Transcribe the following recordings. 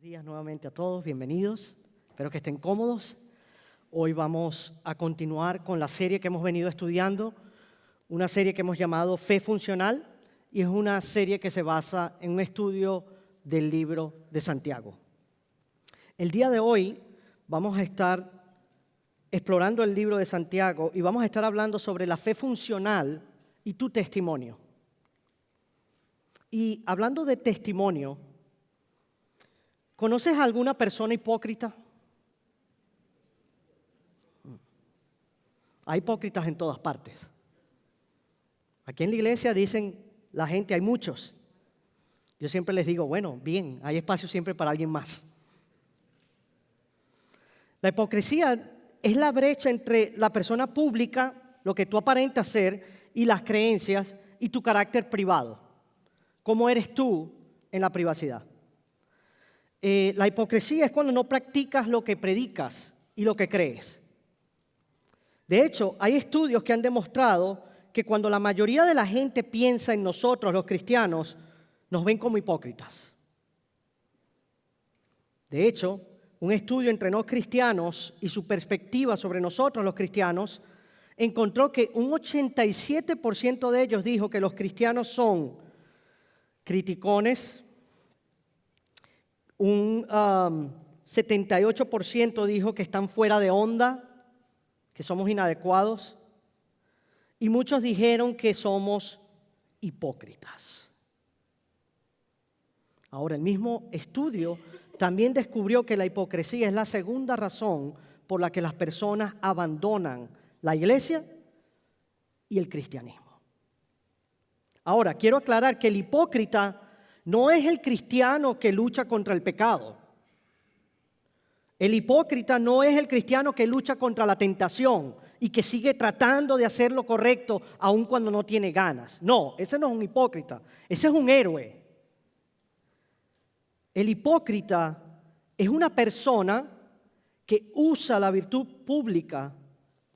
días nuevamente a todos, bienvenidos. Espero que estén cómodos. Hoy vamos a continuar con la serie que hemos venido estudiando, una serie que hemos llamado Fe Funcional, y es una serie que se basa en un estudio del libro de Santiago. El día de hoy vamos a estar explorando el libro de Santiago y vamos a estar hablando sobre la fe funcional y tu testimonio. Y hablando de testimonio, ¿conoces a alguna persona hipócrita? Hay hipócritas en todas partes. Aquí en la iglesia dicen la gente, hay muchos. Yo siempre les digo, bueno, bien, hay espacio siempre para alguien más. La hipocresía es la brecha entre la persona pública, lo que tú aparentas ser, y las creencias y tu carácter privado. ¿Cómo eres tú en la privacidad? La hipocresía es cuando no practicas lo que predicas y lo que crees. De hecho, hay estudios que han demostrado que cuando la mayoría de la gente piensa en nosotros, los cristianos, nos ven como hipócritas. De hecho, un estudio entre no cristianos y su perspectiva sobre nosotros, los cristianos, encontró que un 87% de ellos dijo que los cristianos son criticones, un 78% dijo que están fuera de onda, que somos inadecuados, y muchos dijeron que somos hipócritas. Ahora, el mismo estudio también descubrió que la hipocresía es la segunda razón por la que las personas abandonan la iglesia y el cristianismo. Ahora, quiero aclarar que el hipócrita no es el cristiano que lucha contra el pecado. El hipócrita no es el cristiano que lucha contra la tentación y que sigue tratando de hacer lo correcto aun cuando no tiene ganas. No, ese no es un hipócrita, ese es un héroe. El hipócrita es una persona que usa la virtud pública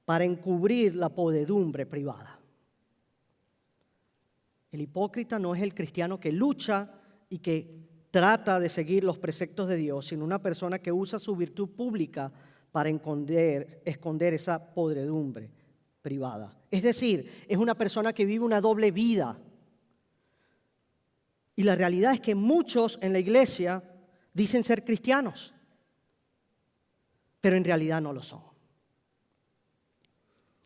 para encubrir la podredumbre privada. El hipócrita no es el cristiano que lucha y que trata de seguir los preceptos de Dios, sino una persona que usa su virtud pública para esconder esa podredumbre privada. Es decir, es una persona que vive una doble vida. Y la realidad es que muchos en la iglesia dicen ser cristianos, pero en realidad no lo son.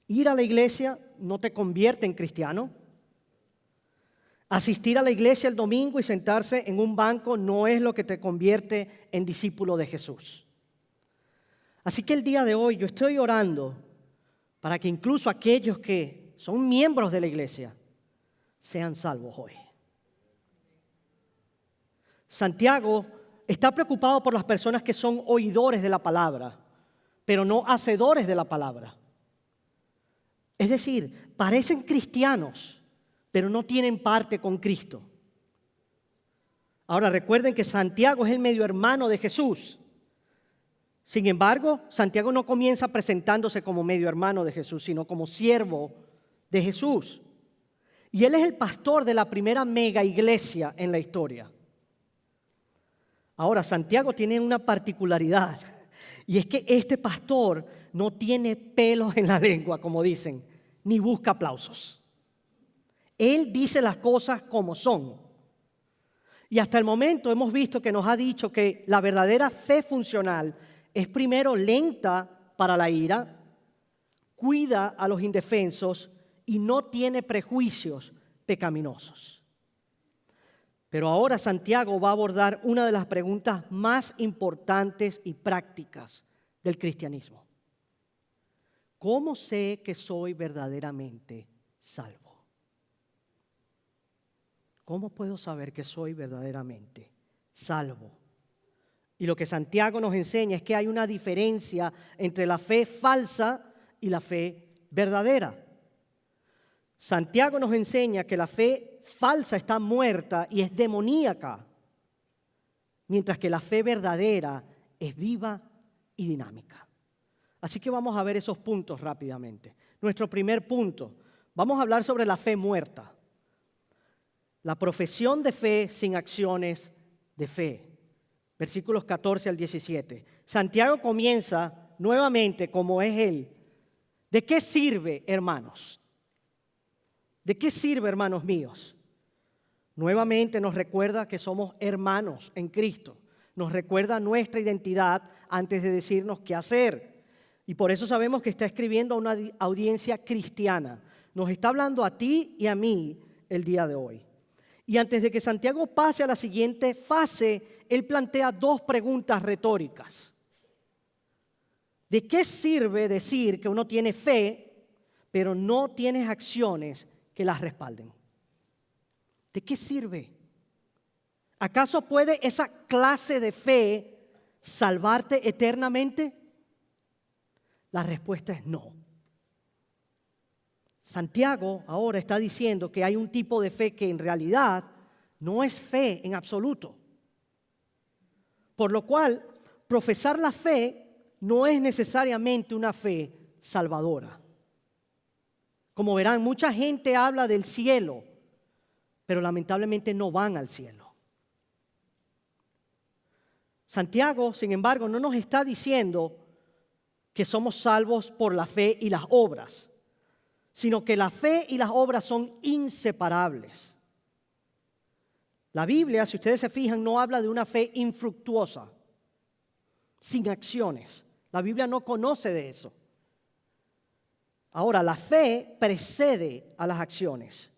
Ir a la iglesia no te convierte en cristiano. Asistir a la iglesia el domingo y sentarse en un banco no es lo que te convierte en discípulo de Jesús. Así que el día de hoy yo estoy orando para que incluso aquellos que son miembros de la iglesia sean salvos hoy. Santiago está preocupado por las personas que son oidores de la palabra, pero no hacedores de la palabra. Es decir, parecen cristianos, pero no tienen parte con Cristo. Ahora recuerden que Santiago es el medio hermano de Jesús. Sin embargo, Santiago no comienza presentándose como medio hermano de Jesús, sino como siervo de Jesús. Y él es el pastor de la primera mega iglesia en la historia. Ahora, Santiago tiene una particularidad, y es que este pastor no tiene pelos en la lengua, como dicen, ni busca aplausos. Él dice las cosas como son. Y hasta el momento hemos visto que nos ha dicho que la verdadera fe funcional es primero lenta para la ira, cuida a los indefensos y no tiene prejuicios pecaminosos. Pero ahora Santiago va a abordar una de las preguntas más importantes y prácticas del cristianismo. ¿Cómo sé que soy verdaderamente salvo? ¿Cómo puedo saber que soy verdaderamente salvo? Y lo que Santiago nos enseña es que hay una diferencia entre la fe falsa y la fe verdadera. Santiago nos enseña que la fe falsa está muerta y es demoníaca, mientras que la fe verdadera es viva y dinámica. Así que vamos a ver esos puntos rápidamente. Nuestro primer punto, vamos a hablar sobre la fe muerta. La profesión de fe sin acciones de fe. versículos 14 al 17. Santiago comienza nuevamente como es él. ¿De qué sirve, hermanos? ¿De qué sirve, hermanos míos? Nuevamente nos recuerda que somos hermanos en Cristo. Nos recuerda nuestra identidad antes de decirnos qué hacer. Y por eso sabemos que está escribiendo a una audiencia cristiana. Nos está hablando a ti y a mí el día de hoy. Y antes de que Santiago pase a la siguiente fase, él plantea dos preguntas retóricas. ¿De qué sirve decir que uno tiene fe, pero no tienes acciones que las respalden? ¿De qué sirve? ¿Acaso puede esa clase de fe salvarte eternamente? La respuesta es no. Santiago ahora está diciendo que hay un tipo de fe que en realidad no es fe en absoluto. Por lo cual, profesar la fe no es necesariamente una fe salvadora. Como verán, mucha gente habla del cielo, pero lamentablemente no van al cielo. Santiago, sin embargo, no nos está diciendo que somos salvos por la fe y las obras, sino que la fe y las obras son inseparables. La Biblia, si ustedes se fijan, no habla de una fe infructuosa, sin acciones. La Biblia no conoce de eso. Ahora, la fe precede a las acciones,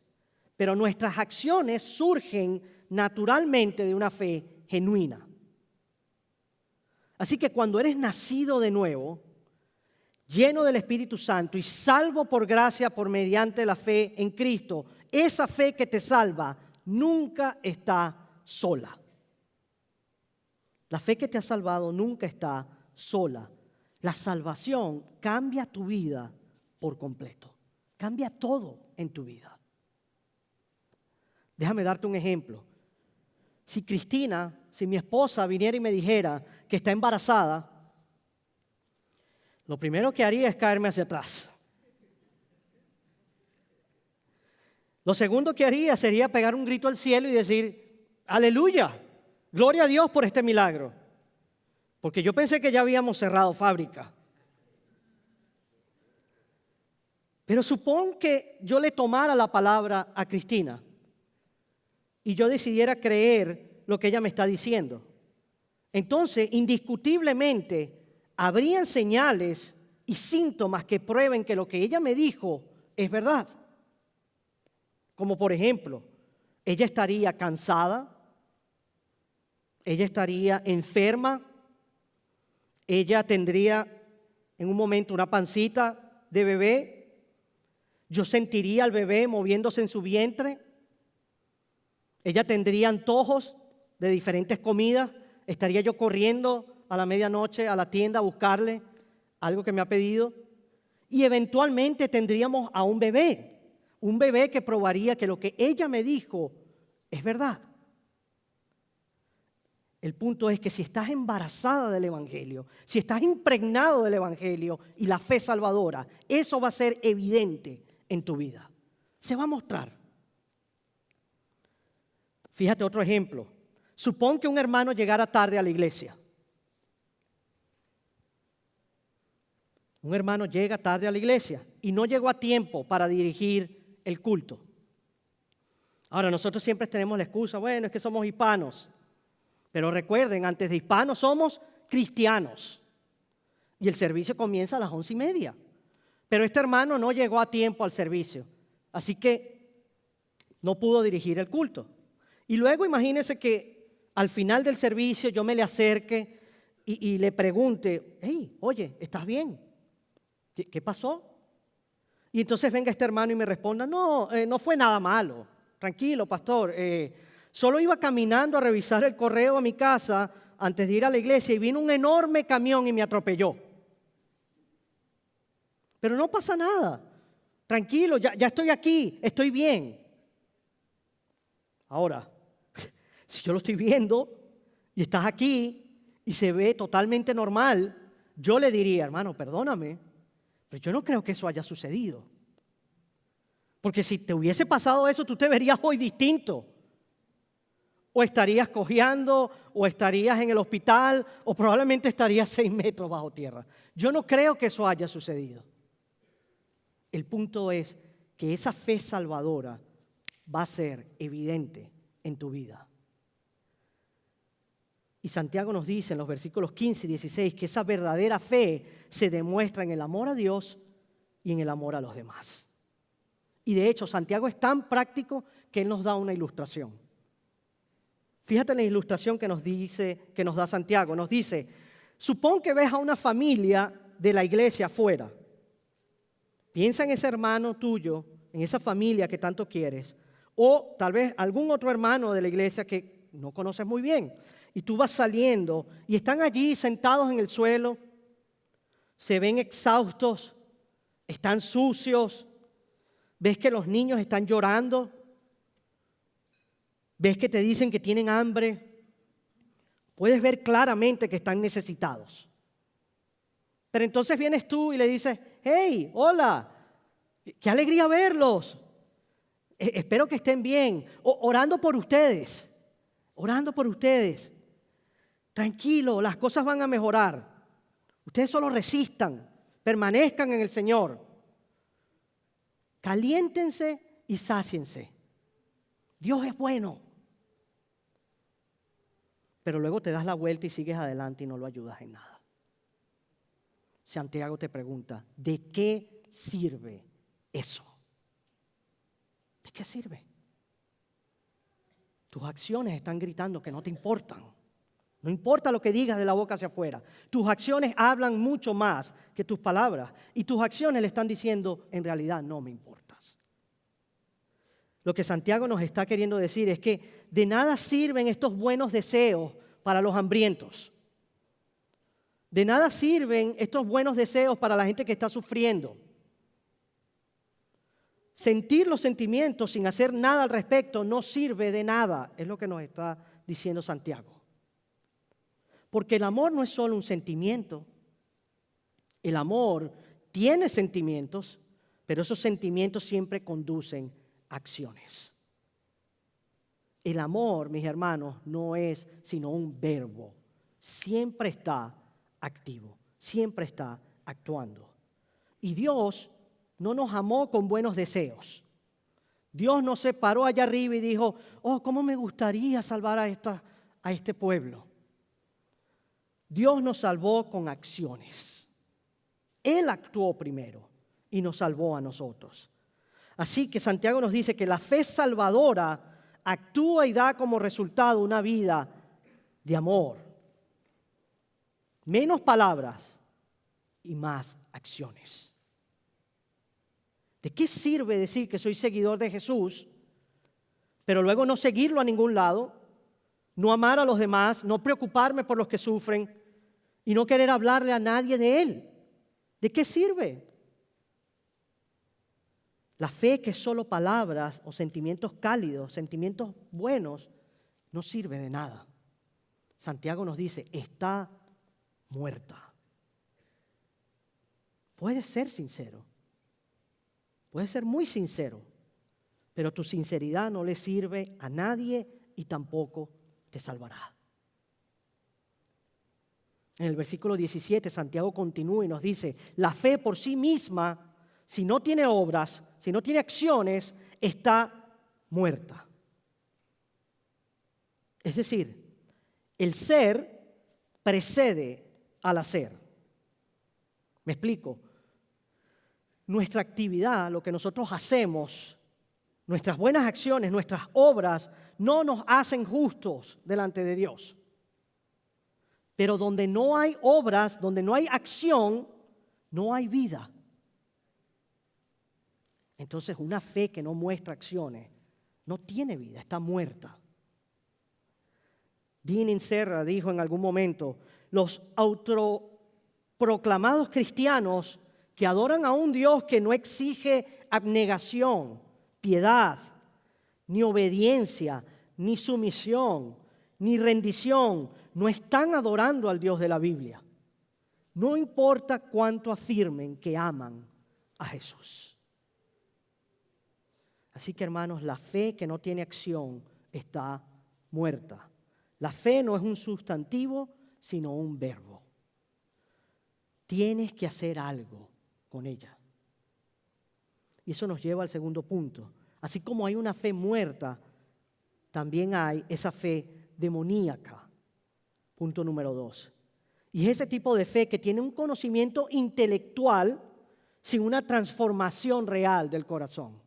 pero nuestras acciones surgen naturalmente de una fe genuina. Así que cuando eres nacido de nuevo, lleno del Espíritu Santo y salvo por gracia por mediante la fe en Cristo, esa fe que te salva nunca está sola. La fe que te ha salvado nunca está sola. La salvación cambia tu vida por completo. Cambia todo en tu vida. Déjame darte un ejemplo. Si mi esposa viniera y me dijera que está embarazada, lo primero que haría es caerme hacia atrás. Lo segundo que haría sería pegar un grito al cielo y decir, aleluya, gloria a Dios por este milagro. Porque yo pensé que ya habíamos cerrado fábrica. Pero supón que yo le tomara la palabra a Cristina y yo decidiera creer lo que ella me está diciendo. Entonces, indiscutiblemente, habrían señales y síntomas que prueben que lo que ella me dijo es verdad. Como por ejemplo, ella estaría cansada, ella estaría enferma, ella tendría en un momento una pancita de bebé, yo sentiría al bebé moviéndose en su vientre, ella tendría antojos de diferentes comidas, estaría yo corriendo a la medianoche a la tienda a buscarle algo que me ha pedido y eventualmente tendríamos a un bebé que probaría que lo que ella me dijo es verdad. El punto es que si estás embarazada del Evangelio, si estás impregnado del Evangelio y la fe salvadora, eso va a ser evidente en tu vida. Se va a mostrar. Fíjate otro ejemplo. Supón que un hermano llegara tarde a la iglesia. Un hermano llega tarde a la iglesia y no llegó a tiempo para dirigir el culto. Ahora, nosotros siempre tenemos la excusa, bueno, es que somos hispanos. Pero recuerden, antes de hispanos somos cristianos. Y el servicio comienza a las 11:30. Pero este hermano no llegó a tiempo al servicio. Así que no pudo dirigir el culto. Y luego imagínense que al final del servicio yo me le acerque y le pregunte, hey, oye, ¿estás bien? ¿Qué pasó? Y entonces venga este hermano y me responda, no fue nada malo. Tranquilo, pastor. Solo iba caminando a revisar el correo a mi casa antes de ir a la iglesia y vino un enorme camión y me atropelló. Pero no pasa nada. Tranquilo, ya estoy aquí, estoy bien. Ahora, si yo lo estoy viendo y estás aquí y se ve totalmente normal, yo le diría, hermano, perdóname, pero yo no creo que eso haya sucedido. Porque si te hubiese pasado eso, tú te verías hoy distinto. o estarías cojeando, o estarías en el hospital, o probablemente estarías 6 metros bajo tierra. Yo no creo que eso haya sucedido. El punto es que esa fe salvadora va a ser evidente en tu vida. Y Santiago nos dice en los versículos 15 y 16 que esa verdadera fe se demuestra en el amor a Dios y en el amor a los demás. Y de hecho, Santiago es tan práctico que él nos da una ilustración. Fíjate en la ilustración que nos da Santiago. Nos dice, supón que ves a una familia de la iglesia afuera. Piensa en ese hermano tuyo, en esa familia que tanto quieres, o tal vez algún otro hermano de la iglesia que no conoces muy bien. Y tú vas saliendo y están allí sentados en el suelo, se ven exhaustos, están sucios, ves que los niños están llorando, ves que te dicen que tienen hambre, puedes ver claramente que están necesitados. Pero entonces vienes tú y le dices, hey, hola, qué alegría verlos, espero que estén bien, orando por ustedes, tranquilo, las cosas van a mejorar, ustedes solo resistan, permanezcan en el Señor, caliéntense y sáciense, Dios es bueno. Pero luego te das la vuelta y sigues adelante y no lo ayudas en nada. Santiago te pregunta, ¿de qué sirve eso? ¿De qué sirve? Tus acciones están gritando que no te importan. No importa lo que digas de la boca hacia afuera. Tus acciones hablan mucho más que tus palabras. Y tus acciones le están diciendo, en realidad no me importas. Lo que Santiago nos está queriendo decir es que de nada sirven estos buenos deseos para los hambrientos. De nada sirven estos buenos deseos para la gente que está sufriendo. Sentir los sentimientos sin hacer nada al respecto no sirve de nada, es lo que nos está diciendo Santiago. Porque el amor no es solo un sentimiento. El amor tiene sentimientos, pero esos sentimientos siempre conducen a acciones. El amor, mis hermanos, no es sino un verbo. Siempre está activo, siempre está actuando. Y Dios no nos amó con buenos deseos. Dios no se paró allá arriba y dijo, oh, ¿cómo me gustaría salvar a este pueblo? Dios nos salvó con acciones. Él actuó primero y nos salvó a nosotros. Así que Santiago nos dice que la fe salvadora actúa y da como resultado una vida de amor. Menos palabras y más acciones. ¿De qué sirve decir que soy seguidor de Jesús, pero luego no seguirlo a ningún lado, no amar a los demás, no preocuparme por los que sufren y no querer hablarle a nadie de Él? ¿De qué sirve? La fe, que es solo palabras o sentimientos cálidos, sentimientos buenos, no sirve de nada. Santiago nos dice, está muerta. Puedes ser sincero, puedes ser muy sincero, pero tu sinceridad no le sirve a nadie y tampoco te salvará. En el versículo 17, Santiago continúa y nos dice, la fe por sí misma, si no tiene obras, si no tiene acciones, está muerta. Es decir, el ser precede al hacer. ¿Me explico? Nuestra actividad, lo que nosotros hacemos, nuestras buenas acciones, nuestras obras, no nos hacen justos delante de Dios. Pero donde no hay obras, donde no hay acción, no hay vida. Entonces, una fe que no muestra acciones no tiene vida, está muerta. Dean Inserra dijo en algún momento, los autoproclamados cristianos que adoran a un Dios que no exige abnegación, piedad, ni obediencia, ni sumisión, ni rendición, no están adorando al Dios de la Biblia. No importa cuánto afirmen que aman a Jesús. Así que, hermanos, la fe que no tiene acción está muerta. La fe no es un sustantivo, sino un verbo. Tienes que hacer algo con ella. Y eso nos lleva al segundo punto. Así como hay una fe muerta, también hay esa fe demoníaca. Punto número 2. Y es ese tipo de fe que tiene un conocimiento intelectual sin una transformación real del corazón.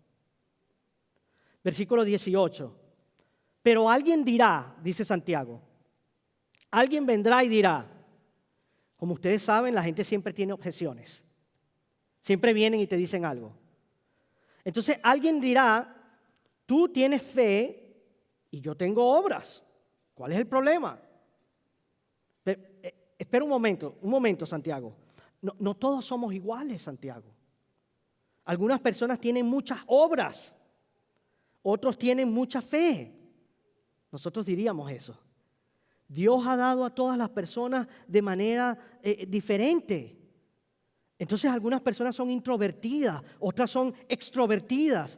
Versículo 18. Pero alguien dirá, dice Santiago, alguien vendrá y dirá, como ustedes saben, la gente siempre tiene objeciones. Siempre vienen y te dicen algo. Entonces alguien dirá, tú tienes fe y yo tengo obras. ¿Cuál es el problema? Pero, espera un momento, Santiago. No todos somos iguales, Santiago. Algunas personas tienen muchas obras, otros tienen mucha fe. Nosotros diríamos eso. Dios ha dado a todas las personas de manera diferente. Entonces algunas personas son introvertidas, otras son extrovertidas.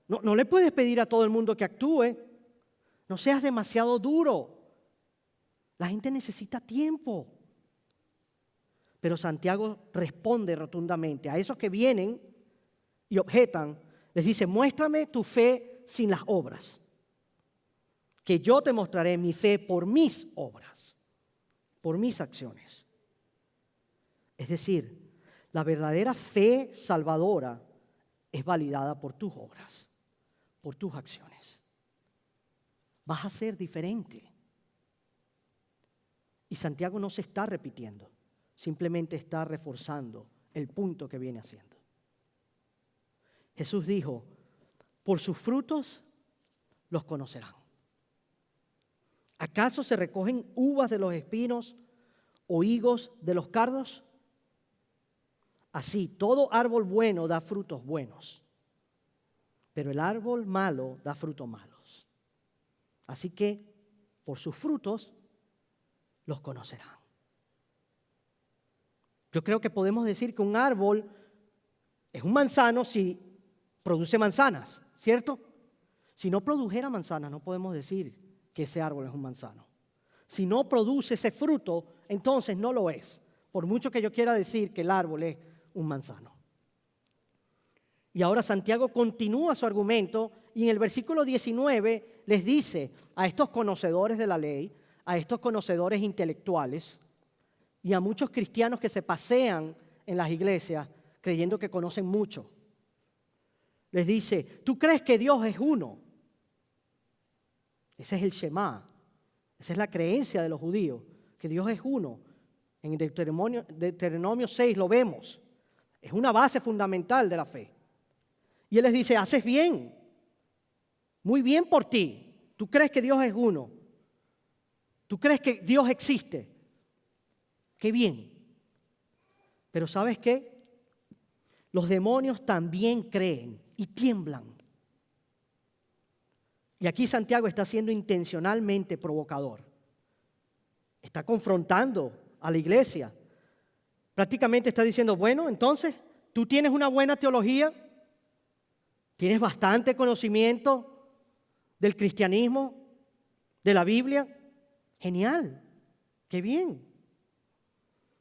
No le puedes pedir a todo el mundo que actúe. No seas demasiado duro. La gente necesita tiempo. Pero Santiago responde rotundamente a esos que vienen y objetan. Les dice, muéstrame tu fe sin las obras, que yo te mostraré mi fe por mis obras, por mis acciones. Es decir, la verdadera fe salvadora es validada por tus obras, por tus acciones. Vas a ser diferente. Y Santiago no se está repitiendo, simplemente está reforzando el punto que viene haciendo. Jesús dijo, por sus frutos los conocerán. ¿Acaso se recogen uvas de los espinos o higos de los cardos? Así, todo árbol bueno da frutos buenos, pero el árbol malo da frutos malos. Así que, por sus frutos, los conocerán. Yo creo que podemos decir que un árbol es un manzano si produce manzanas, ¿cierto? Si no produjera manzanas, no podemos decir que ese árbol es un manzano. Si no produce ese fruto, entonces no lo es, por mucho que yo quiera decir que el árbol es un manzano. Y ahora Santiago continúa su argumento y en el versículo 19 les dice a estos conocedores de la ley, a estos conocedores intelectuales y a muchos cristianos que se pasean en las iglesias creyendo que conocen mucho. Les dice, ¿tú crees que Dios es uno? Ese es el Shema, esa es la creencia de los judíos, que Dios es uno. En Deuteronomio 6 lo vemos, es una base fundamental de la fe. Y Él les dice, haces bien, muy bien por ti. ¿Tú crees que Dios es uno? ¿Tú crees que Dios existe? ¡Qué bien! Pero ¿sabes qué? Los demonios también creen y tiemblan. Y aquí Santiago está siendo intencionalmente provocador. Está confrontando a la iglesia. Prácticamente está diciendo, bueno, entonces, ¿tú tienes una buena teología? ¿Tienes bastante conocimiento del cristianismo, de la Biblia? Genial, qué bien.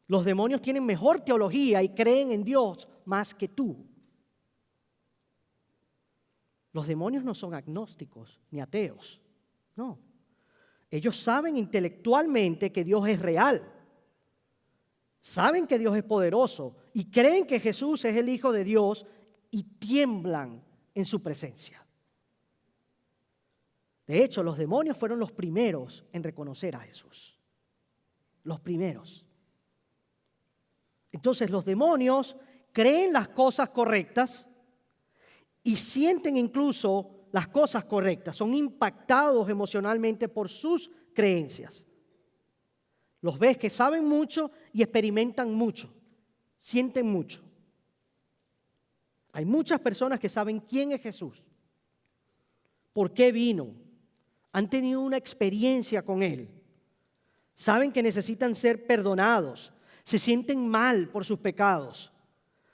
Los demonios tienen mejor teología y creen en Dios más que tú. Los demonios no son agnósticos ni ateos, no. Ellos saben intelectualmente que Dios es real. Saben que Dios es poderoso y creen que Jesús es el Hijo de Dios y tiemblan en su presencia. De hecho, los demonios fueron los primeros en reconocer a Jesús. Los primeros. Entonces, los demonios creen las cosas correctas y sienten incluso las cosas correctas. Son impactados emocionalmente por sus creencias. Los ves que saben mucho y experimentan mucho. Sienten mucho. Hay muchas personas que saben quién es Jesús, por qué vino, han tenido una experiencia con Él, saben que necesitan ser perdonados, se sienten mal por sus pecados,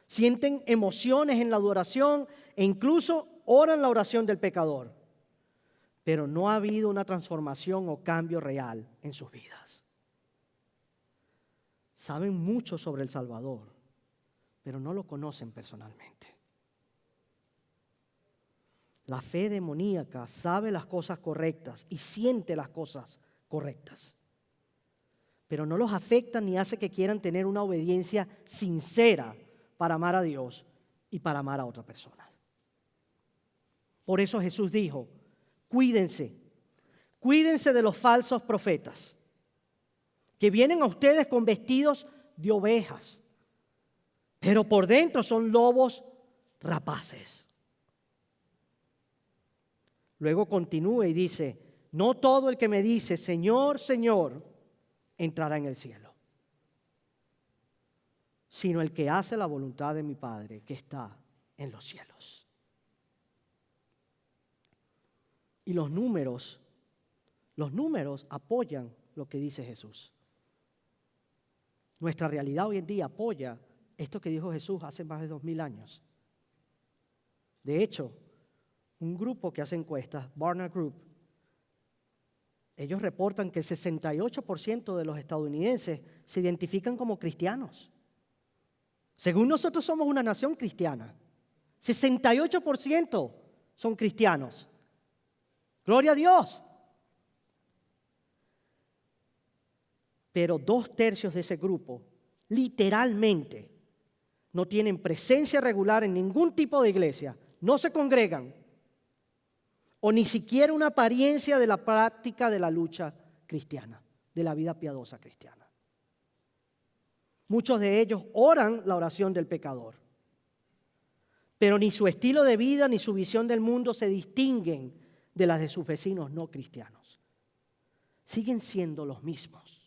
sienten emociones en la adoración e incluso oran la oración del pecador. pero no ha habido una transformación o cambio real en sus vidas. Saben mucho sobre el Salvador, pero no lo conocen personalmente. La fe demoníaca sabe las cosas correctas y siente las cosas correctas, pero no los afecta ni hace que quieran tener una obediencia sincera para amar a Dios y para amar a otra persona. Por eso Jesús dijo, cuídense de los falsos profetas que vienen a ustedes con vestidos de ovejas, pero por dentro son lobos rapaces. Luego continúa y dice, no todo el que me dice, Señor, Señor, entrará en el cielo, sino el que hace la voluntad de mi Padre que está en los cielos. Y los números apoyan lo que dice Jesús. Nuestra realidad hoy en día apoya esto que dijo Jesús hace más de 2000 años. De hecho, un grupo que hace encuestas, Barna Group, ellos reportan que el 68% de los estadounidenses se identifican como cristianos. Según nosotros somos una nación cristiana, 68% son cristianos. ¡Gloria a Dios! Pero 2/3 de ese grupo literalmente no tienen presencia regular en ningún tipo de iglesia, no se congregan o ni siquiera una apariencia de la práctica de la lucha cristiana, de la vida piadosa cristiana. Muchos de ellos oran la oración del pecador, pero ni su estilo de vida ni su visión del mundo se distinguen de las de sus vecinos no cristianos. Siguen siendo los mismos.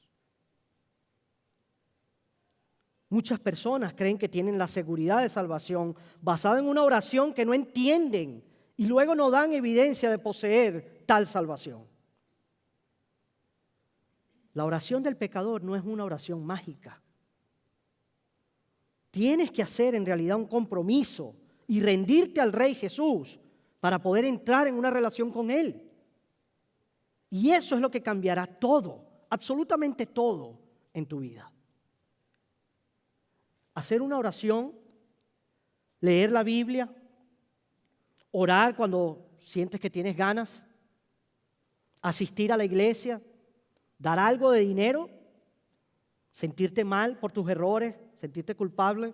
Muchas personas creen que tienen la seguridad de salvación basada en una oración que no entienden y luego no dan evidencia de poseer tal salvación. La oración del pecador no es una oración mágica. Tienes que hacer en realidad un compromiso y rendirte al Rey Jesús para poder entrar en una relación con Él. Y eso es lo que cambiará todo, absolutamente todo en tu vida. Hacer una oración, leer la Biblia, orar cuando sientes que tienes ganas, asistir a la iglesia, dar algo de dinero, sentirte mal por tus errores, sentirte culpable,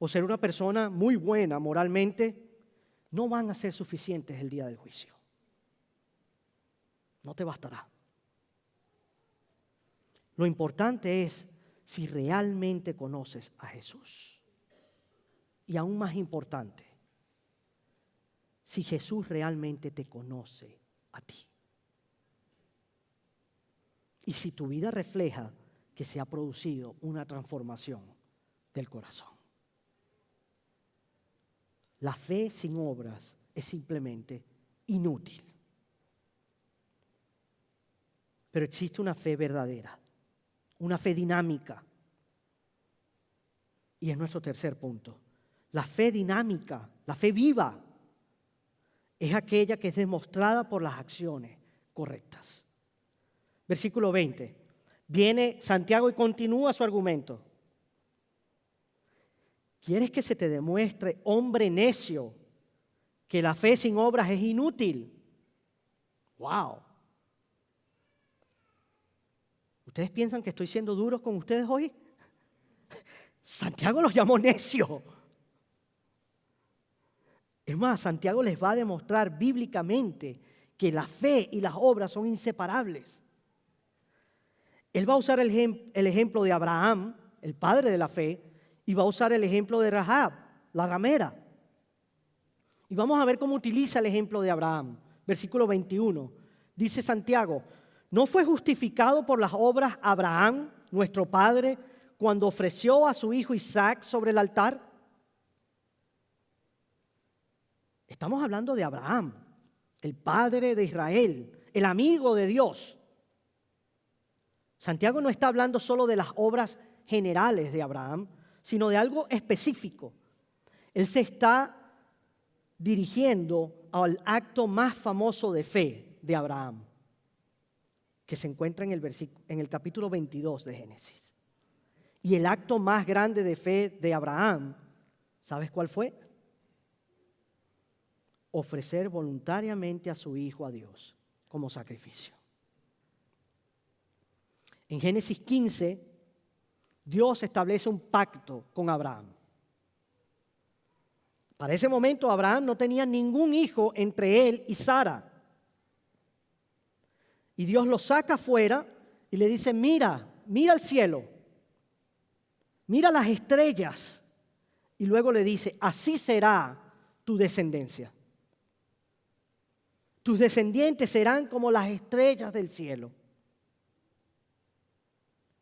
o ser una persona muy buena moralmente, no van a ser suficientes el día del juicio. No te bastará. Lo importante es si realmente conoces a Jesús. Y aún más importante, si Jesús realmente te conoce a ti. Y si tu vida refleja que se ha producido una transformación del corazón. La fe sin obras es simplemente inútil. Pero existe una fe verdadera, una fe dinámica. Y es nuestro tercer punto. La fe dinámica, la fe viva, es aquella que es demostrada por las acciones correctas. Versículo 20. Viene Santiago y continúa su argumento. ¿Quieres que se te demuestre, hombre necio, que la fe sin obras es inútil? ¡Wow! ¿Ustedes piensan que estoy siendo duro con ustedes hoy? Santiago los llamó necio. Es más, Santiago les va a demostrar bíblicamente que la fe y las obras son inseparables. Él va a usar el ejemplo de Abraham, el padre de la fe, y va a usar el ejemplo de Rahab, la ramera. Y vamos a ver cómo utiliza el ejemplo de Abraham. Versículo 21. Dice Santiago, ¿no fue justificado por las obras Abraham, nuestro padre, cuando ofreció a su hijo Isaac sobre el altar? Estamos hablando de Abraham, el padre de Israel, el amigo de Dios. Santiago no está hablando solo de las obras generales de Abraham, sino de algo específico. Él se está dirigiendo al acto más famoso de fe de Abraham, que se encuentra en el capítulo 22 de Génesis. Y el acto más grande de fe de Abraham, ¿sabes cuál fue? Ofrecer voluntariamente a su hijo a Dios como sacrificio. En Génesis 15, Dios establece un pacto con Abraham. Para ese momento Abraham no tenía ningún hijo entre él y Sara. Y Dios lo saca afuera y le dice, mira el cielo, mira las estrellas. Y luego le dice, así será tu descendencia. Tus descendientes serán como las estrellas del cielo.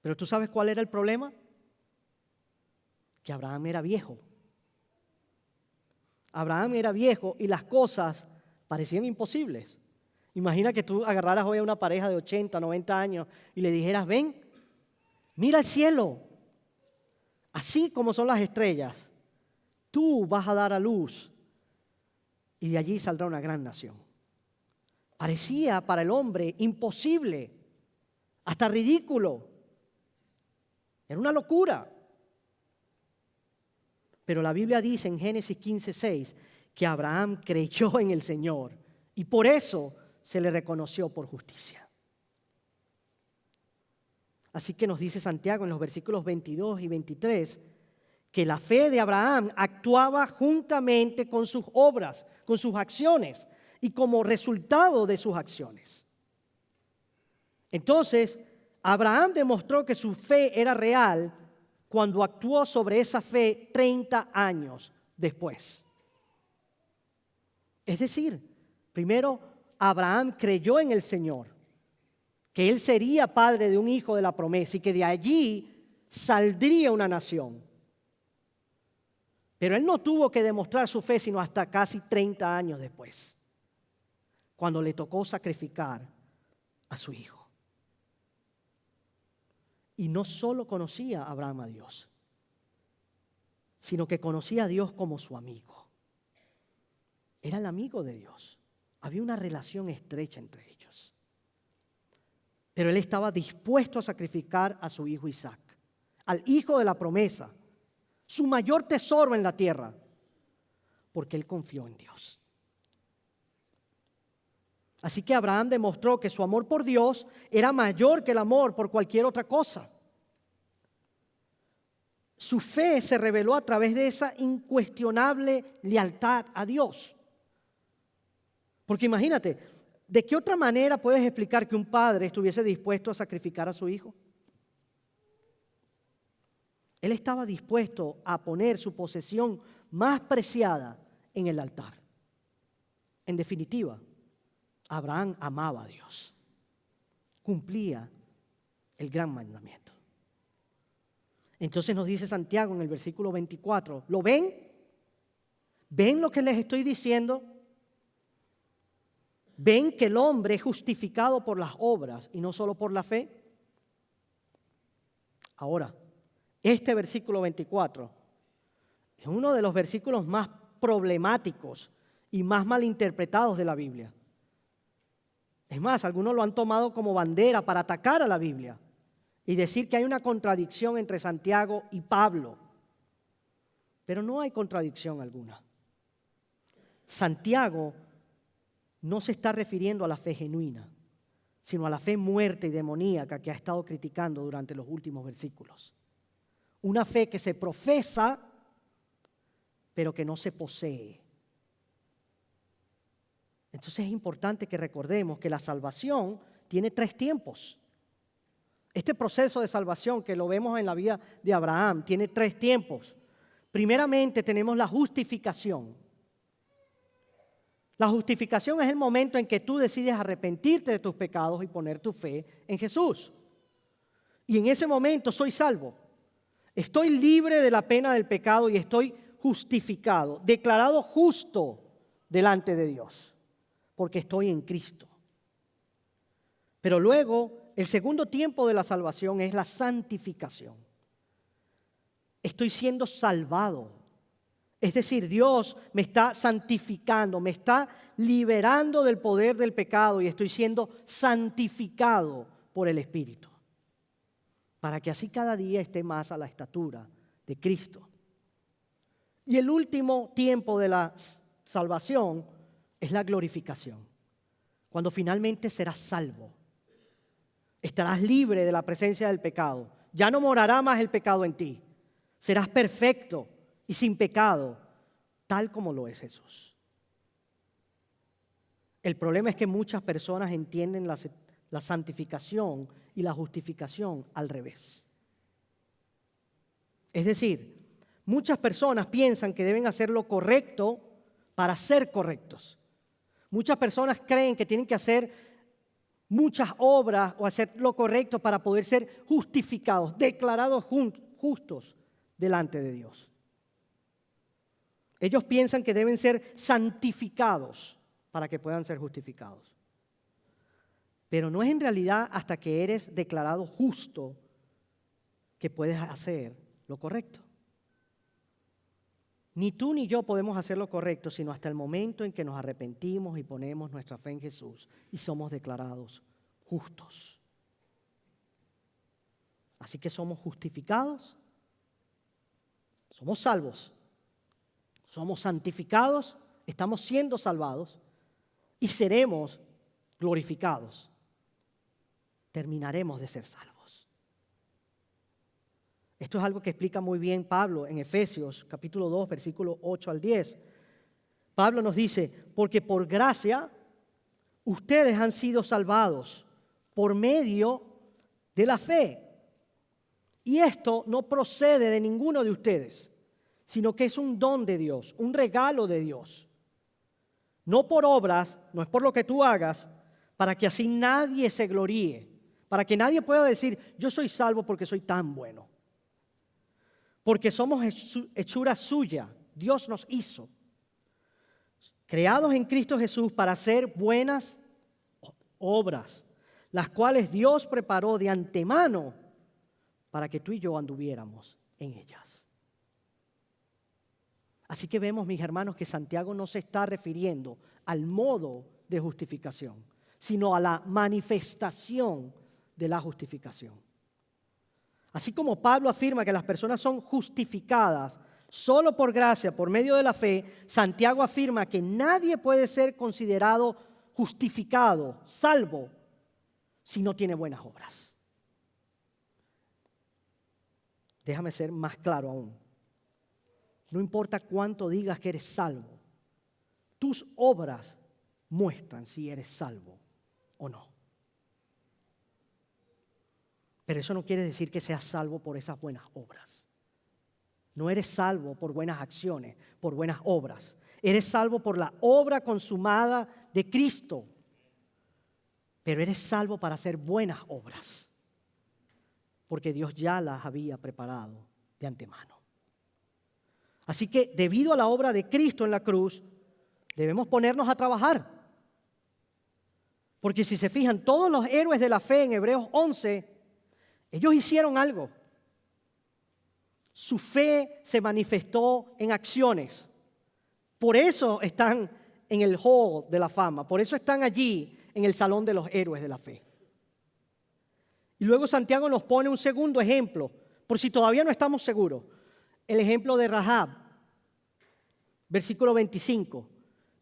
Pero ¿tú sabes cuál era el problema? Que Abraham era viejo. Abraham era viejo y las cosas parecían imposibles. Imagina que tú agarraras hoy a una pareja de 80, 90 años y le dijeras, ven, mira el cielo, así como son las estrellas. Tú vas a dar a luz y de allí saldrá una gran nación. Parecía para el hombre imposible, hasta ridículo. Era una locura. Pero la Biblia dice en Génesis 15:6 que Abraham creyó en el Señor y por eso se le reconoció por justicia. Así que nos dice Santiago en los versículos 22 y 23 que la fe de Abraham actuaba juntamente con sus obras, con sus acciones y como resultado de sus acciones. Entonces, Abraham demostró que su fe era real cuando actuó sobre esa fe 30 años después. Es decir, primero Abraham creyó en el Señor, que él sería padre de un hijo de la promesa y que de allí saldría una nación. Pero él no tuvo que demostrar su fe sino hasta casi 30 años después, cuando le tocó sacrificar a su hijo. Y no solo conocía a Abraham a Dios, sino que conocía a Dios como su amigo. Era el amigo de Dios. Había una relación estrecha entre ellos. Pero él estaba dispuesto a sacrificar a su hijo Isaac, al hijo de la promesa, su mayor tesoro en la tierra, porque él confió en Dios. Así que Abraham demostró que su amor por Dios era mayor que el amor por cualquier otra cosa. Su fe se reveló a través de esa incuestionable lealtad a Dios. Porque imagínate, ¿de qué otra manera puedes explicar que un padre estuviese dispuesto a sacrificar a su hijo? Él estaba dispuesto a poner su posesión más preciada en el altar. En definitiva, Abraham amaba a Dios. Cumplía el gran mandamiento. Entonces nos dice Santiago en el versículo 24, ¿lo ven? ¿Ven lo que les estoy diciendo? ¿Ven que el hombre es justificado por las obras y no solo por la fe? Ahora, este versículo 24 es uno de los versículos más problemáticos y más malinterpretados de la Biblia. Es más, algunos lo han tomado como bandera para atacar a la Biblia y decir que hay una contradicción entre Santiago y Pablo. Pero no hay contradicción alguna. Santiago no se está refiriendo a la fe genuina, sino a la fe muerta y demoníaca que ha estado criticando durante los últimos versículos. Una fe que se profesa, pero que no se posee. Entonces es importante que recordemos que la salvación tiene 3 tiempos. Este proceso de salvación que lo vemos en la vida de Abraham tiene 3 tiempos. Primeramente tenemos la justificación. La justificación es el momento en que tú decides arrepentirte de tus pecados y poner tu fe en Jesús. Y en ese momento soy salvo. Estoy libre de la pena del pecado y estoy justificado, declarado justo delante de Dios, porque estoy en Cristo. Pero luego, el segundo tiempo de la salvación es la santificación. Estoy siendo salvado, Es decir, Dios me está santificando, me está liberando del poder del pecado y estoy siendo santificado por el Espíritu, para que así cada día esté más a la estatura de Cristo. Y el último tiempo de la salvación es la glorificación, cuando finalmente serás salvo. Estarás libre de la presencia del pecado. Ya no morará más el pecado en ti. Serás perfecto y sin pecado, tal como lo es Jesús. El problema es que muchas personas entienden la santificación y la justificación al revés. Es decir, muchas personas piensan que deben hacer lo correcto para ser correctos. Muchas personas creen que tienen que hacer muchas obras o hacer lo correcto para poder ser justificados, declarados justos delante de Dios. Ellos piensan que deben ser santificados para que puedan ser justificados. Pero no es en realidad hasta que eres declarado justo que puedes hacer lo correcto. Ni tú ni yo podemos hacer lo correcto, sino hasta el momento en que nos arrepentimos y ponemos nuestra fe en Jesús y somos declarados justos. Así que somos justificados, somos salvos, somos santificados, estamos siendo salvados y seremos glorificados. Terminaremos de ser salvos. Esto es algo que explica muy bien Pablo en Efesios capítulo 2, versículo 8 al 10. Pablo nos dice, porque por gracia ustedes han sido salvados por medio de la fe. Y esto no procede de ninguno de ustedes, sino que es un don de Dios, un regalo de Dios. No por obras, no es por lo que tú hagas, para que así nadie se gloríe, para que nadie pueda decir, yo soy salvo porque soy tan bueno. Porque somos hechura suya, Dios nos hizo, creados en Cristo Jesús para hacer buenas obras, las cuales Dios preparó de antemano para que tú y yo anduviéramos en ellas. Así que vemos, mis hermanos, que Santiago no se está refiriendo al modo de justificación, sino a la manifestación de la justificación. Así como Pablo afirma que las personas son justificadas solo por gracia, por medio de la fe, Santiago afirma que nadie puede ser considerado justificado, salvo, si no tiene buenas obras. Déjame ser más claro aún. No importa cuánto digas que eres salvo, tus obras muestran si eres salvo o no. Pero eso no quiere decir que seas salvo por esas buenas obras. No eres salvo por buenas acciones, por buenas obras. Eres salvo por la obra consumada de Cristo. Pero eres salvo para hacer buenas obras, porque Dios ya las había preparado de antemano. Así que debido a la obra de Cristo en la cruz, debemos ponernos a trabajar. Porque si se fijan, todos los héroes de la fe en Hebreos 11, ellos hicieron algo. Su fe se manifestó en acciones. Por eso están en el Hall de la Fama. Por eso están allí en el Salón de los Héroes de la Fe. Y luego Santiago nos pone un segundo ejemplo, por si todavía no estamos seguros. El ejemplo de Rahab, versículo 25.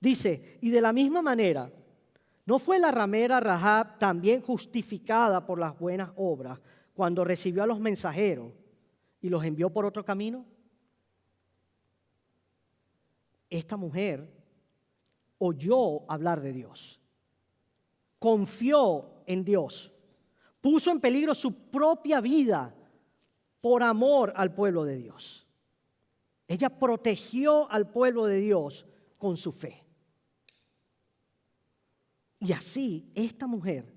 Dice, y de la misma manera, ¿no fue la ramera Rahab también justificada por las buenas obras cuando recibió a los mensajeros y los envió por otro camino? Esta mujer oyó hablar de Dios, confió en Dios, puso en peligro su propia vida por amor al pueblo de Dios. Ella protegió al pueblo de Dios con su fe. Y así esta mujer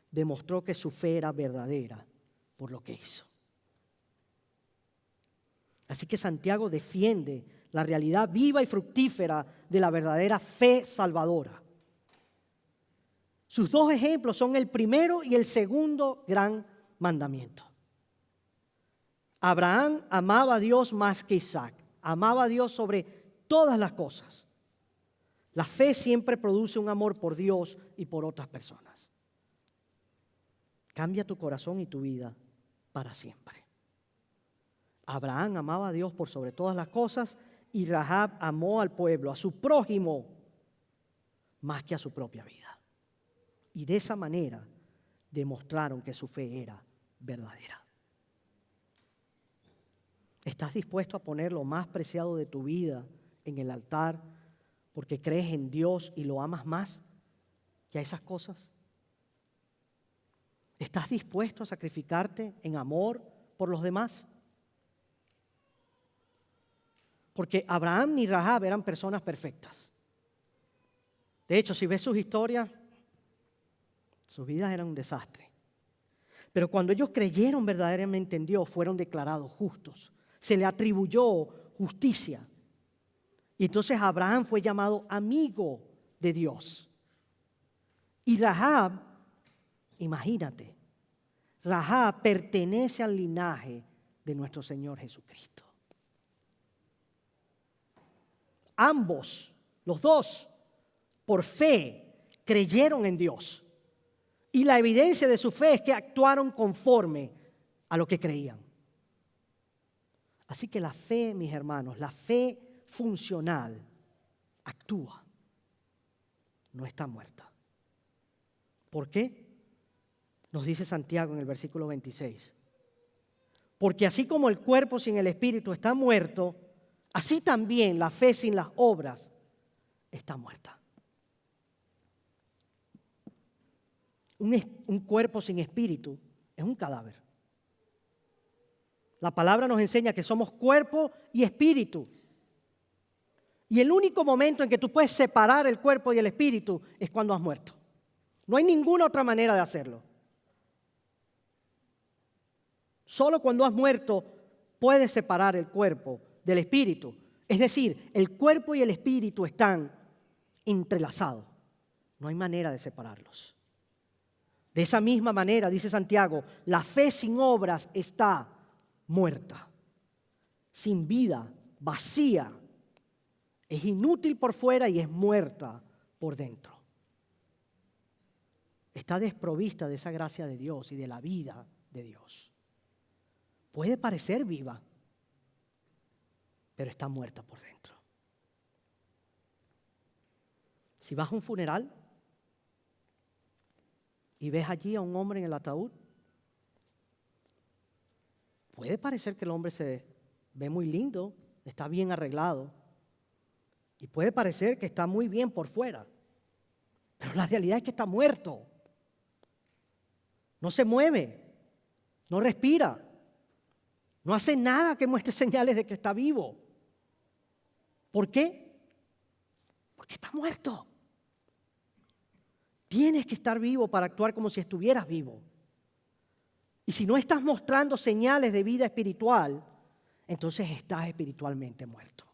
demostró que su fe era verdadera por lo que hizo. Así que Santiago defiende la realidad viva y fructífera de la verdadera fe salvadora. Sus dos ejemplos son el primero y el segundo gran mandamiento. Abraham amaba a Dios más que Isaac. Amaba a Dios sobre todas las cosas. La fe siempre produce un amor por Dios y por otras personas. Cambia tu corazón y tu vida para siempre. Abraham amaba a Dios por sobre todas las cosas y Rahab amó al pueblo, a su prójimo, más que a su propia vida. Y de esa manera demostraron que su fe era verdadera. ¿Estás dispuesto a poner lo más preciado de tu vida en el altar porque crees en Dios y lo amas más que a esas cosas? ¿Estás dispuesto a sacrificarte en amor por los demás? Porque Abraham ni Rahab eran personas perfectas. De hecho, si ves sus historias, sus vidas eran un desastre. Pero cuando ellos creyeron verdaderamente en Dios, fueron declarados justos. Se le atribuyó justicia. Y entonces Abraham fue llamado amigo de Dios. Y Rahab, imagínate, Rahab pertenece al linaje de nuestro Señor Jesucristo. Ambos, los dos, por fe, creyeron en Dios. Y la evidencia de su fe es que actuaron conforme a lo que creían. Así que la fe, mis hermanos, la fe funcional actúa, no está muerta. ¿Por qué? Nos dice Santiago en el versículo 26. Porque así como el cuerpo sin el espíritu está muerto, así también la fe sin las obras está muerta. Un cuerpo sin espíritu es un cadáver. La palabra nos enseña que somos cuerpo y espíritu. Y el único momento en que tú puedes separar el cuerpo y el espíritu es cuando has muerto. No hay ninguna otra manera de hacerlo. Solo cuando has muerto puedes separar el cuerpo del espíritu. Es decir, el cuerpo y el espíritu están entrelazados. No hay manera de separarlos. De esa misma manera, dice Santiago, la fe sin obras está muerta, sin vida, vacía. Es inútil por fuera y es muerta por dentro. Está desprovista de esa gracia de Dios y de la vida de Dios. Puede parecer viva, pero está muerta por dentro. Si vas a un funeral y ves allí a un hombre en el ataúd, puede parecer que el hombre se ve muy lindo, está bien arreglado, y puede parecer que está muy bien por fuera, pero la realidad es que está muerto. No se mueve, no respira, no hace nada que muestre señales de que está vivo. ¿Por qué? Porque está muerto. Tienes que estar vivo para actuar como si estuvieras vivo. Y si no estás mostrando señales de vida espiritual, entonces estás espiritualmente muerto.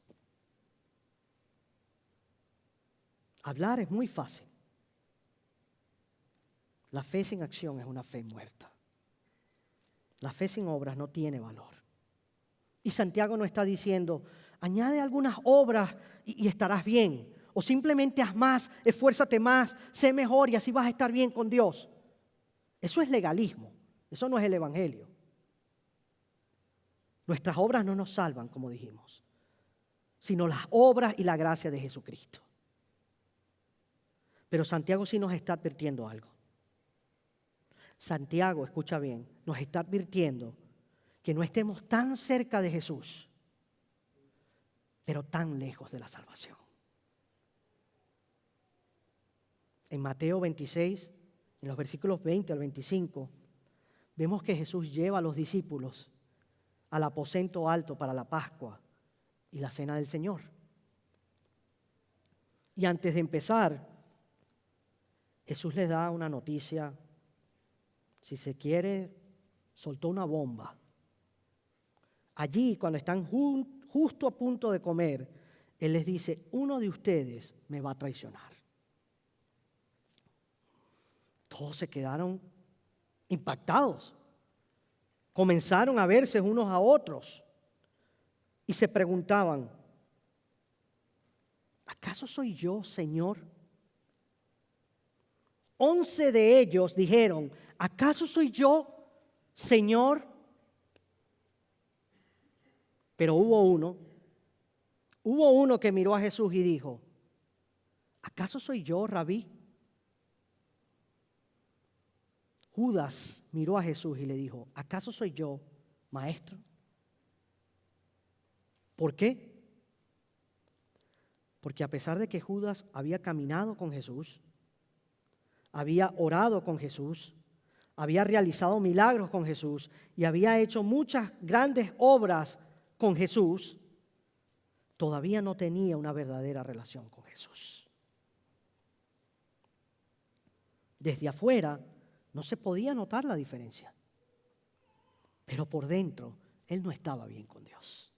Hablar es muy fácil. La fe sin acción es una fe muerta. La fe sin obras no tiene valor. Y Santiago no está diciendo, añade algunas obras y estarás bien. O simplemente haz más, esfuérzate más, sé mejor y así vas a estar bien con Dios. Eso es legalismo, eso no es el evangelio. Nuestras obras no nos salvan, como dijimos, sino las obras y la gracia de Jesucristo. Pero Santiago sí nos está advirtiendo algo. Santiago, escucha bien, nos está advirtiendo que no estemos tan cerca de Jesús, pero tan lejos de la salvación. En Mateo 26, en los versículos 20 al 25, vemos que Jesús lleva a los discípulos al aposento alto para la Pascua y la Cena del Señor. Y antes de empezar, Jesús les da una noticia, si se quiere, soltó una bomba. Allí, cuando están justo a punto de comer, Él les dice, uno de ustedes me va a traicionar. Todos se quedaron impactados. Comenzaron a verse unos a otros y se preguntaban, ¿acaso soy yo, Señor? 11 de ellos dijeron, ¿acaso soy yo, Señor? Pero hubo uno que miró a Jesús y dijo, ¿acaso soy yo, Rabí? Judas miró a Jesús y le dijo, ¿acaso soy yo, Maestro? ¿Por qué? Porque a pesar de que Judas había caminado con Jesús, había orado con Jesús, había realizado milagros con Jesús y había hecho muchas grandes obras con Jesús, todavía no tenía una verdadera relación con Jesús. Desde afuera no se podía notar la diferencia, pero por dentro él no estaba bien con Dios.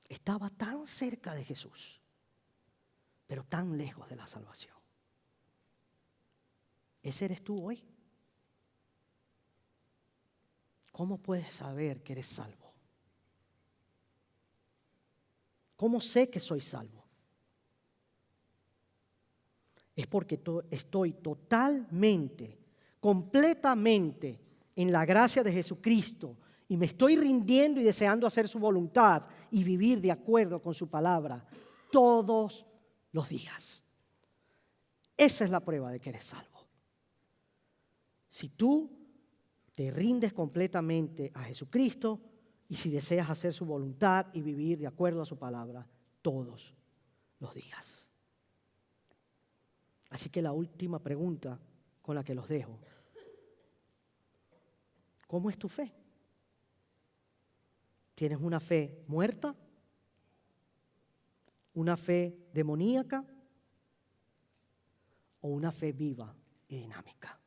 Estaba tan cerca de Jesús, pero tan lejos de la salvación. ¿Ese eres tú hoy? ¿Cómo puedes saber que eres salvo? ¿Cómo sé que soy salvo? Es porque estoy totalmente, completamente en la gracia de Jesucristo y me estoy rindiendo y deseando hacer su voluntad y vivir de acuerdo con su palabra todos los días. Esa es la prueba de que eres salvo. Si tú te rindes completamente a Jesucristo y si deseas hacer su voluntad y vivir de acuerdo a su palabra todos los días. Así que la última pregunta con la que los dejo. ¿Cómo es tu fe? ¿Tienes una fe muerta? ¿Una fe demoníaca? ¿O una fe viva y dinámica?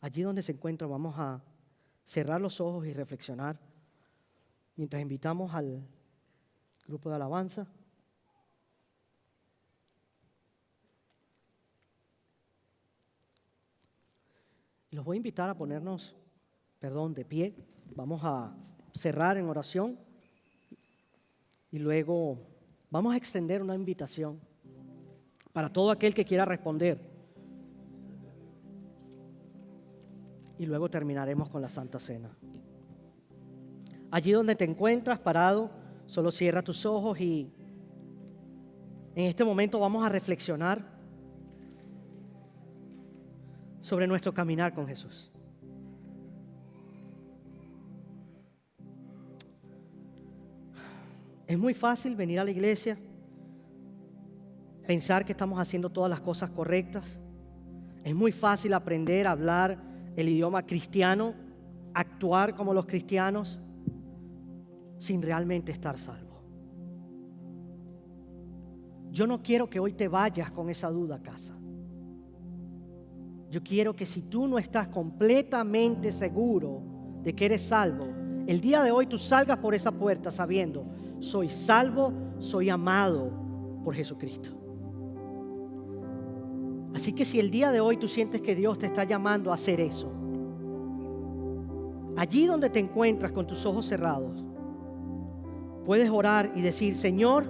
Allí donde se encuentra, vamos a cerrar los ojos y reflexionar mientras invitamos al grupo de alabanza. Los voy a invitar a ponernos, de pie. Vamos a cerrar en oración y luego vamos a extender una invitación para todo aquel que quiera responder. Y luego terminaremos con la Santa Cena. Allí donde te encuentras parado, solo cierra tus ojos y en este momento vamos a reflexionar sobre nuestro caminar con Jesús. Es muy fácil venir a la iglesia, pensar que estamos haciendo todas las cosas correctas. Es muy fácil aprender a hablar el idioma cristiano, actuar como los cristianos, sin realmente estar salvo. Yo no quiero que hoy te vayas con esa duda a casa. Yo quiero que si tú no estás completamente seguro de que eres salvo, el día de hoy tú salgas por esa puerta sabiendo, soy salvo, soy amado por Jesucristo. Así que si el día de hoy tú sientes que Dios te está llamando a hacer eso, allí donde te encuentras con tus ojos cerrados, puedes orar y decir, Señor,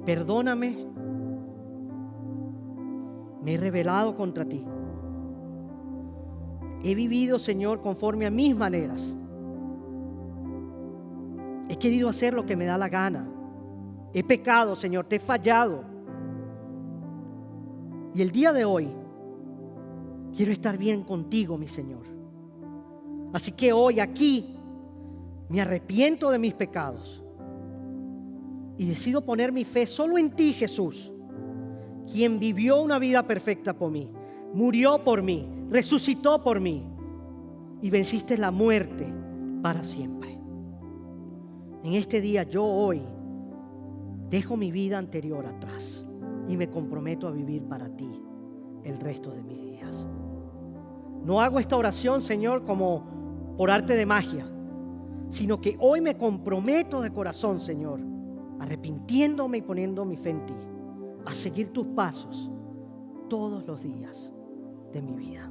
perdóname, me he rebelado contra ti. He vivido, Señor, conforme a mis maneras. He querido hacer lo que me da la gana. He pecado, Señor, te he fallado. Y el día de hoy quiero estar bien contigo, mi Señor. Así que hoy aquí me arrepiento de mis pecados y decido poner mi fe solo en ti, Jesús, quien vivió una vida perfecta por mí, murió por mí, resucitó por mí y venciste la muerte para siempre. En este día yo hoy dejo mi vida anterior atrás y me comprometo a vivir para ti el resto de mis días. No hago esta oración, Señor, como por arte de magia, sino que hoy me comprometo de corazón, Señor, arrepintiéndome y poniendo mi fe en ti, a seguir tus pasos todos los días de mi vida.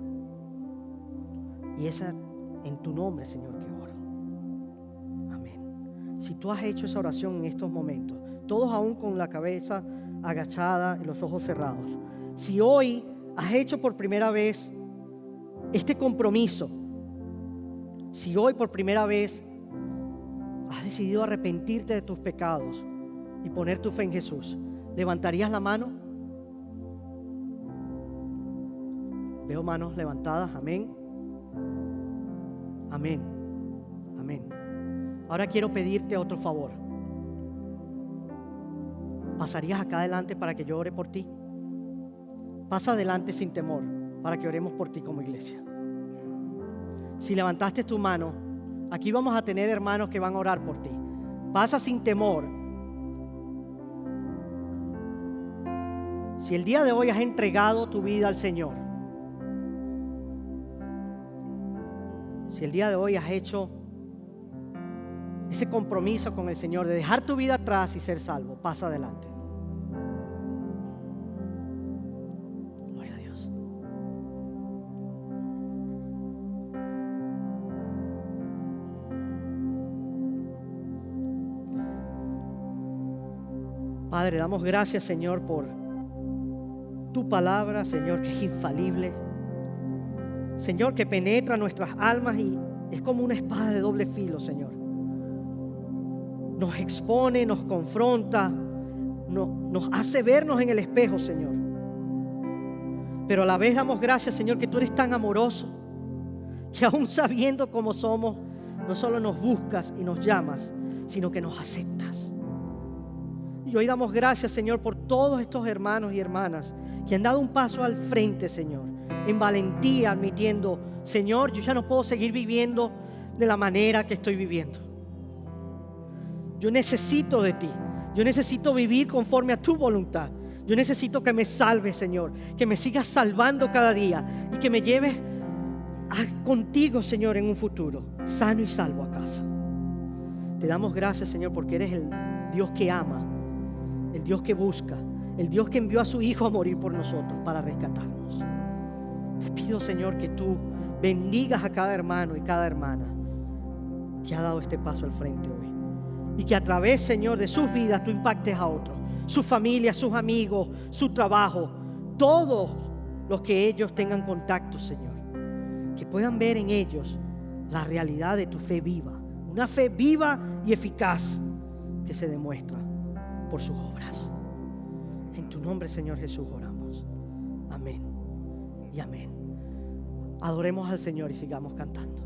Y esa en tu nombre, Señor, que oro. Amén. si tú has hecho esa oración en estos momentos, todos aún con la cabeza agachada y los ojos cerrados, si hoy has hecho por primera vez este compromiso, si hoy por primera vez has decidido arrepentirte de tus pecados y poner tu fe en Jesús, ¿levantarías la mano? Veo manos levantadas. Amén. Amén. Amén. Ahora quiero pedirte otro favor. ¿Pasarías acá adelante para que yo ore por ti? Pasa adelante sin temor para que oremos por ti como iglesia. Si levantaste tu mano, aquí vamos a tener hermanos que van a orar por ti. Pasa sin temor. Si el día de hoy has entregado tu vida al Señor, si el día de hoy has hecho ese compromiso con el Señor de dejar tu vida atrás y ser salvo, pasa adelante. Gloria a Dios. Padre, damos gracias, Señor, por tu palabra, Señor, que es infalible. Señor, que penetra nuestras almas y es como una espada de doble filo, Señor. Nos expone, nos confronta, nos hace vernos en el espejo, Señor. Pero a la vez damos gracias, Señor, que tú eres tan amoroso, que aún sabiendo cómo somos, no solo nos buscas y nos llamas, sino que nos aceptas. Y hoy damos gracias, Señor, por todos estos hermanos y hermanas que han dado un paso al frente, Señor, en valentía, admitiendo: Señor, yo ya no puedo seguir viviendo de la manera que estoy viviendo. Yo necesito de ti. Yo necesito vivir conforme a tu voluntad. Yo necesito que me salves, Señor, que me sigas salvando cada día y que me lleves contigo, Señor, en un futuro, sano y salvo a casa. Te damos gracias, Señor, porque eres el Dios que ama, el Dios que busca, el Dios que envió a su Hijo a morir por nosotros para rescatarnos. Te pido, Señor, que tú bendigas a cada hermano y cada hermana que ha dado este paso al frente hoy. Y que a través, Señor, de sus vidas tú impactes a otros, sus familias, sus amigos, su trabajo, todos los que ellos tengan contacto, Señor. Que puedan ver en ellos la realidad de tu fe viva. Una fe viva y eficaz que se demuestra por sus obras. En tu nombre, Señor Jesús, oramos. Amén y amén. Adoremos al Señor y sigamos cantando.